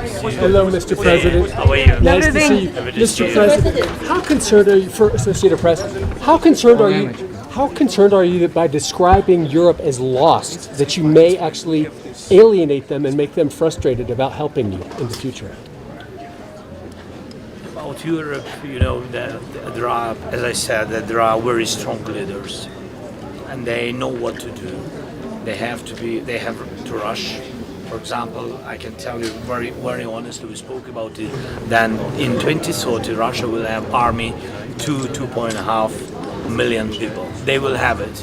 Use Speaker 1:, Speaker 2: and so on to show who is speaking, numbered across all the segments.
Speaker 1: Hello, Mr. President.
Speaker 2: How are you?
Speaker 1: Nice to see you. Mr. President, how concerned are you, for Associated Press, how concerned are you that by describing Europe as lost, that you may actually alienate them and make them frustrated about helping you in the future?
Speaker 2: About Europe, that there are, as I said, that there are very strong leaders, and they know what to do. They have to rush. For example, I can tell you very, very honestly, we spoke about it, then in 2030 Russia will have army 2.5 million people. They will have it.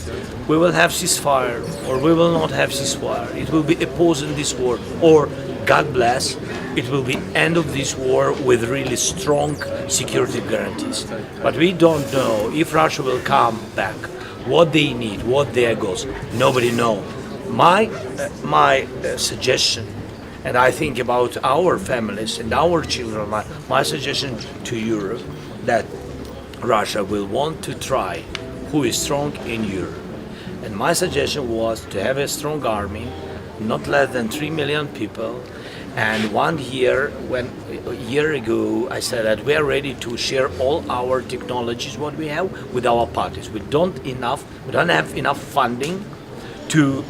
Speaker 2: We will have ceasefire, or we will not have ceasefire. It will be a pause in this war, or God bless, it will be end of this war with really strong security guarantees. But we don't know if Russia will come back, what they need, what their goals. Nobody knows. My suggestion, and I think about our families and our children, my suggestion to Europe, that Russia will want to try who is strong in Europe. And my suggestion was to have a strong army, not less than 3 million people. And a year ago, I said that we are ready to share all our technologies, what we have, with our parties. We don't have enough funding to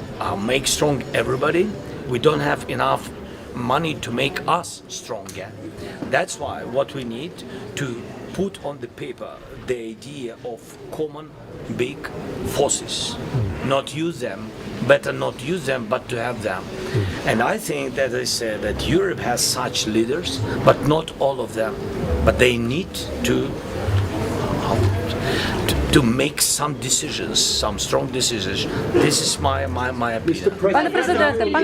Speaker 2: make strong everybody. We don't have enough money to make us stronger. That's why what we need to put on the paper the idea of common big forces. Not use them, better not use them, but to have them. And I think that I said that Europe has such leaders, but not all of them. But they need to make some decisions, some strong decisions. This is my opinion.
Speaker 3: Пане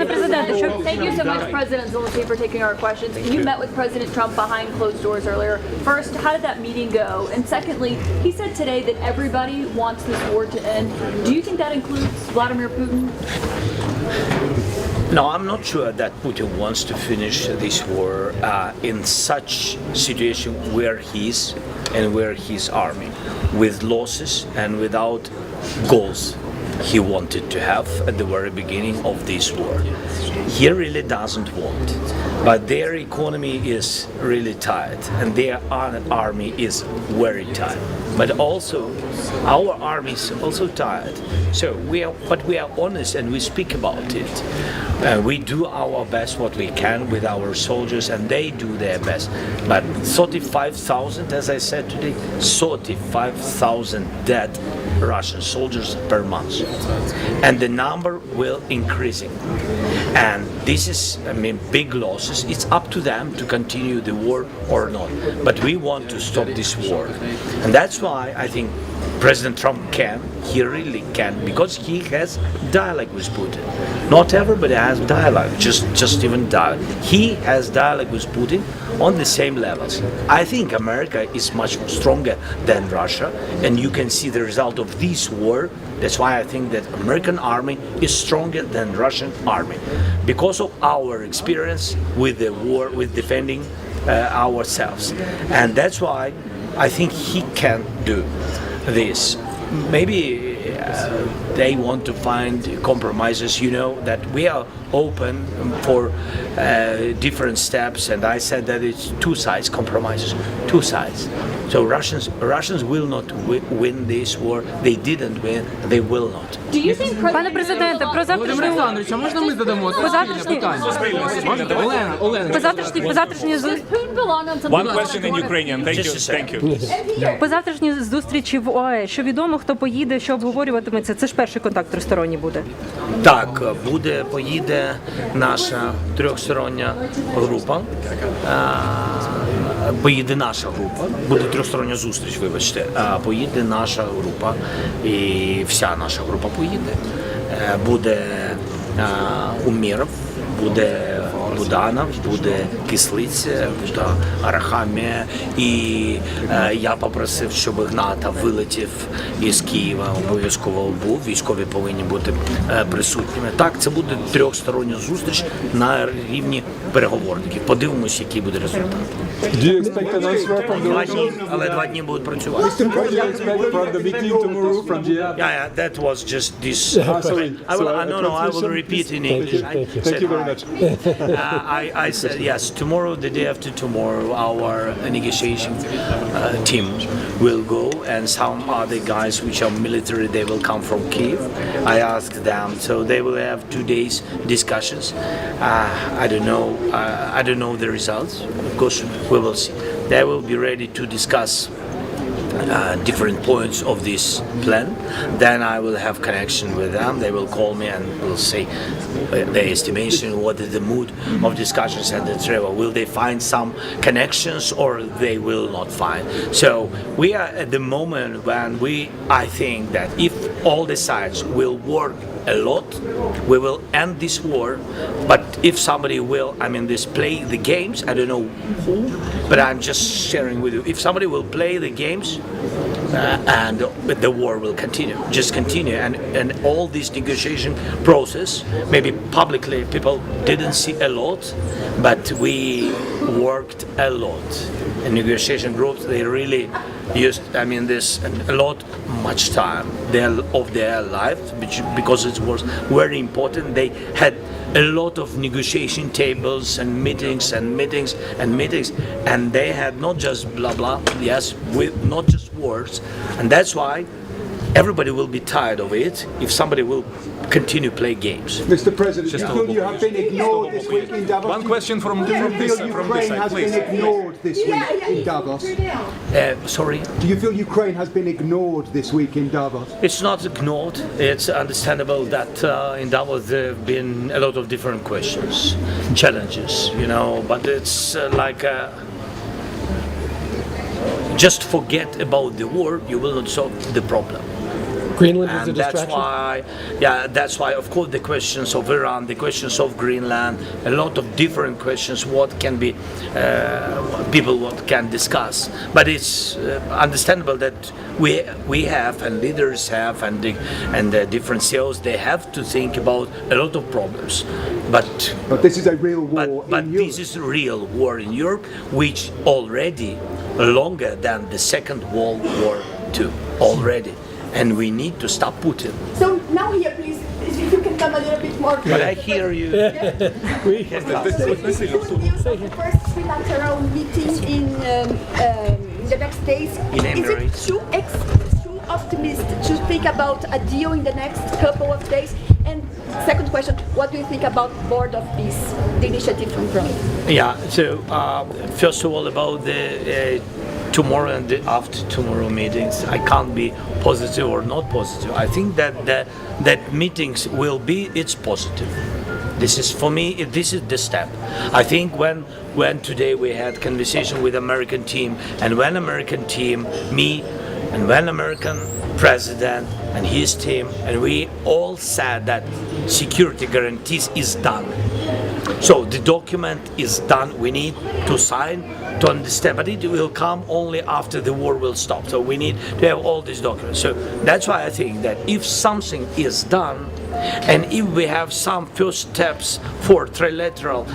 Speaker 3: президенте, що...
Speaker 4: Thank you so much, President Zelensky, for taking our questions. You met with President Trump behind closed doors earlier. First, how did that meeting go? And secondly, he said today that everybody wants this war to end. Do you think that includes Vladimir Putin?
Speaker 2: No, I'm not sure that Putin wants to finish this war in such situation where he is and where his army, with losses and without goals he wanted to have at the very beginning of this war. He really doesn't want, but their economy is really tight and their army is very tight. But also, our army is also tired. So we are honest and we speak about it. We do our best what we can with our soldiers, and they do their best. But 35,000, as I said today, 35,000 dead Russian soldiers per month, and the number will increasing. And this is, big losses. It's up to them to continue the war or not. But we want to stop this war, and that's why I think President Trump can. He really can, because he has dialogue with Putin. Not everybody has dialogue, just even dialogue. He has dialogue with Putin on the same levels. I think America is much stronger than Russia, and you can see the result of this war. That's why I think that American army is stronger than Russian army, because of our experience with the war, with defending ourselves. And that's why I think he can do this. Maybe they want to find compromises, that we are open for different steps, and I said that it's two sides compromises, two sides. So Russians will not win this war. They didn't win. They will not.
Speaker 4: Do you think
Speaker 3: Пане президенте, про
Speaker 5: Володимир Олександрович, а можна ми задамо питання?
Speaker 3: позавтрашні
Speaker 4: Putin belong on some
Speaker 6: One question in Ukrainian. Thank you.
Speaker 3: позавтрашні зустрічі в ОАЕ. Що відомо, хто поїде, що обговорюватиметься? Це ж перший контакт тристоронній буде.
Speaker 2: Так, поїде наша трьохстороння група. Поїде наша група, буде трьохстороння зустріч, вибачте, поїде наша група, і вся наша група поїде. Буде Умєров, буде Буданов, буде Кислиця, буде Арахамія. І я попросив, щоб Гната вилетів із Києва, обов'язково був, військові повинні бути присутніми. Так, це буде трьохстороння зустріч на рівні переговорників. Подивимось, який буде результат. Але 2 дні будуть працювати. Yeah, that was just this. I will repeat in English.
Speaker 1: Thank you very much.
Speaker 2: I said yes. Tomorrow, the day after tomorrow, our negotiation team will go, and some other guys which are military, they will come from Kyiv. I asked them, so they will have 2 days discussions. I don't know the results. Of course, we will see. They will be ready to discuss different points of this plan. Then I will have connection with them. They will call me and will say their estimation, what is the mood of discussions and the travel. Will they find some connections or they will not find? So we are at the moment when I think that if all the sides will work a lot, we will end this war. But if somebody will, play the games, I don't know who, but I'm just sharing with you. If somebody will play the games, and the war will continue, and all this negotiation process, maybe publicly people didn't see a lot, but we worked a lot. And negotiation groups, they really used, much time of their life, because it was very important. They had a lot of negotiation tables and meetings, and they had not just blah blah, yes, with not just words, and that's why everybody will be tired of it if somebody will continue play games.
Speaker 7: Mr. President, do you feel you have been ignored this week in Davos?
Speaker 6: One question from
Speaker 7: Do you
Speaker 6: this
Speaker 7: feel
Speaker 6: side,
Speaker 7: Ukraine has
Speaker 6: please.
Speaker 7: been ignored this week in Davos?
Speaker 2: Sorry?
Speaker 7: Do you feel Ukraine has been ignored this week in Davos?
Speaker 2: It's not ignored. It's understandable that in Davos there have been a lot of different questions, challenges, but it's just forget about the war, you will not solve the problem.
Speaker 1: Greenland is a
Speaker 2: And
Speaker 1: distraction.
Speaker 2: that's why, of course, the questions of Iran, the questions of Greenland, a lot of different questions. What can be people what can discuss? But it's understandable that we have, and leaders have, and the different CEOs, they have to think about a lot of problems. But
Speaker 7: this is a real war
Speaker 2: but
Speaker 7: in Europe.
Speaker 2: This is a real war in Europe, which already longer than the Second World War II already. And we need to stop Putin.
Speaker 8: So now here, please, if you can come a little bit more.
Speaker 2: But I hear you.
Speaker 8: News of the first trilateral meeting in the next days. Is it too optimistic to think about a deal in the next couple of days? And second question, what do you think about Board of Peace, the initiative from Trump?
Speaker 2: Yeah, so first of all, about the tomorrow and the after tomorrow meetings, I can't be positive or not positive. I think that meetings will be, it's positive. This is, for me, this is the step. I think when today we had conversation with American team, and when American team, me, and when American president and his team, and we all said that security guarantees is done. So the document is done. We need to sign to understand, but it will come only after the war will stop. So we need to have all these documents. So that's why I think that if something is done, and if we have some first steps for trilateral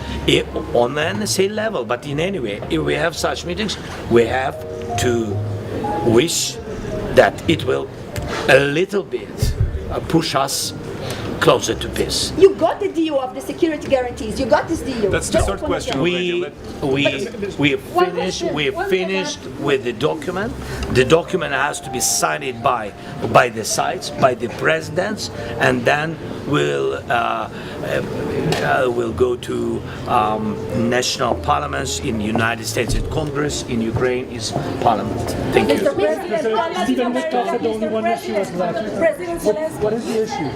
Speaker 2: on the NSA level, but in any way, if we have such meetings, we have to wish that it will a little bit push us closer to peace.
Speaker 8: You got the deal of the security guarantees. You got this deal.
Speaker 6: That's the third question.
Speaker 2: We finished with the document. The document has to be signed by the sides, by the presidents, and then we'll go to national parliaments in the United States, in Congress, in Ukraine is parliament. Thank you.
Speaker 8: President Zeleensky.
Speaker 1: What is the issue?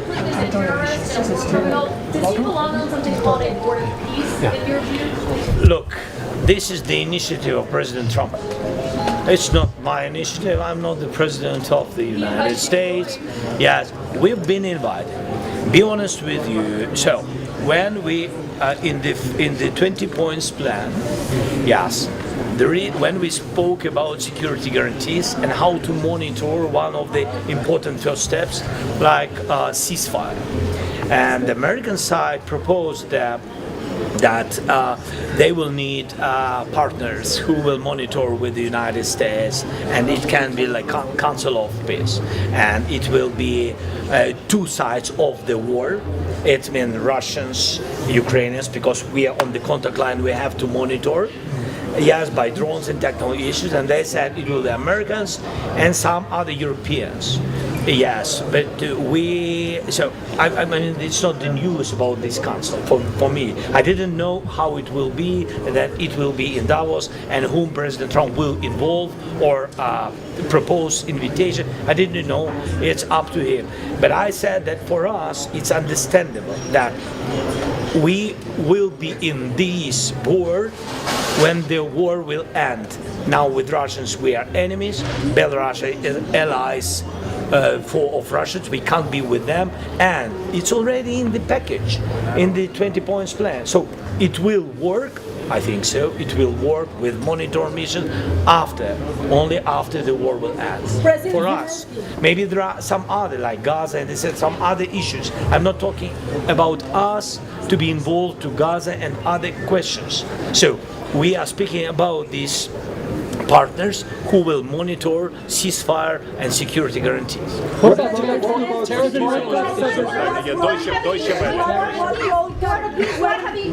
Speaker 4: Does he belong on something called a Board of Peace in your view?
Speaker 2: Look, this is the initiative of President Trump. It's not my initiative. I'm not the president of the United States. Yes, we've been invited. Be honest with you. So, when we in the 20 points plan, yes, when we spoke about security guarantees and how to monitor one of the important first steps, like ceasefire, and the American side proposed that that they will need partners who will monitor with the United States, and it can be like Council of Peace, and it will be two sides of the war. It means Russians, Ukrainians, because we are on the contact line, we have to monitor. Yes, by drones and technical issues, and they said it will be Americans and some other Europeans. Yes, but I mean, it's not the news about this council for me. I didn't know how it will be, that it will be in Davos, and whom President Trump will involve or propose invitation. I didn't know. It's up to him. But I said that for us, it's understandable that we will be in this war when the war will end. Now with Russians we are enemies, Belarus is allies of Russians, we can't be with them, and it's already in the package, in the 20 points plan. So it will work, I think so, it will work with monitor mission only after the war will end. For us, maybe there are some other, like Gaza, and they said some other issues. I'm not talking about us to be involved to Gaza and other questions. So we are speaking about these partners who will monitor ceasefire and security guarantees.
Speaker 1: What about territorial?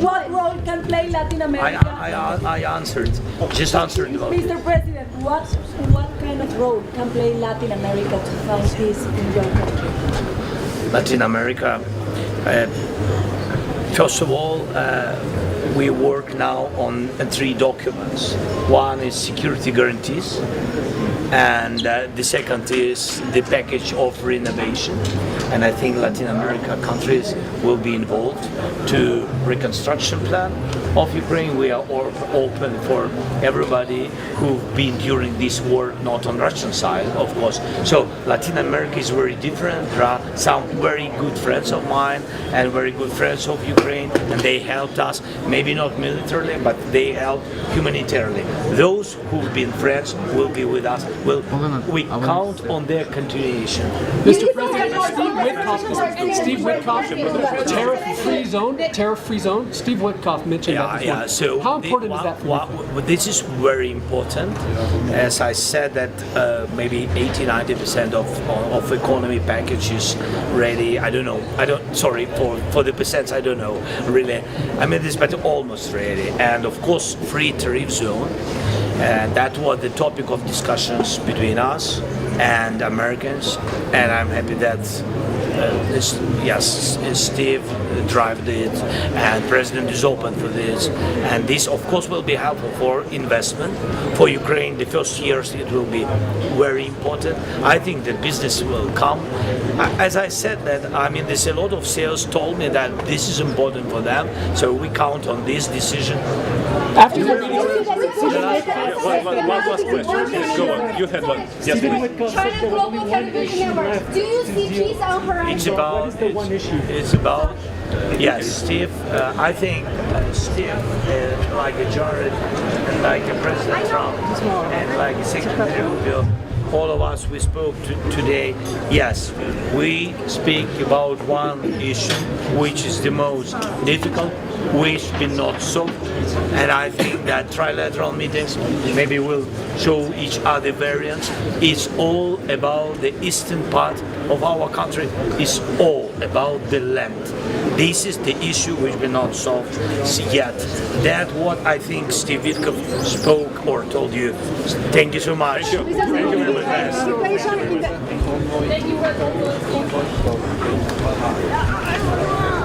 Speaker 9: What role can play Latin America?
Speaker 2: I answered, just answered about it.
Speaker 9: Mr. President, what kind of role can play Latin America to find peace in your country?
Speaker 2: Latin America, first of all, we work now on 3 documents. One is security guarantees, and the second is the package of renovation. And I think Latin America countries will be involved to reconstruction plan of Ukraine. We are open for everybody who've been during this war, not on Russian side, of course. So Latin America is very different. There are some very good friends of mine and very good friends of Ukraine, and they helped us, maybe not militarily, but they helped humanitarianly. Those who've been friends will be with us. We count on their continuation.
Speaker 1: Mr. President, Steve Witkoff, tariff-free zone. Steve Witkoff mentioned that before.
Speaker 2: Yeah. So
Speaker 1: how important is that for you?
Speaker 2: This is very important. As I said, that maybe 80-90% of economy package is ready. I don't know. Sorry for the percents. I don't know really. I mean this, but almost ready. And of course, free tariff zone. And that was the topic of discussions between us and Americans. And I'm happy that Steve drive it, and President is open for this. And this, of course, will be helpful for investment. For Ukraine, the first years it will be very important. I think that business will come. As I said that, I mean, there's a lot of sales told me that this is important for them. So we count on this decision.
Speaker 1: After the meeting,
Speaker 6: One last question. Please go on. You had one. Yes, please.
Speaker 8: China Global Television Network. Do you see peace on horizon?
Speaker 2: It's about yes, Steve. I think Steve, like a Jared, like a President Trump, and like a Secretary Rubio, all of us we spoke today. Yes, we speak about one issue, which is the most difficult, which been not solved, and I think that trilateral meetings maybe will show each other variants. It's all about the eastern part of our country. It's all about the land. This is the issue which been not solved yet. That's what I think Steve Witkoff spoke or told you. Thank you so much.
Speaker 6: Thank you. Thank you very much.
Speaker 4: Thank you, President Zelensky.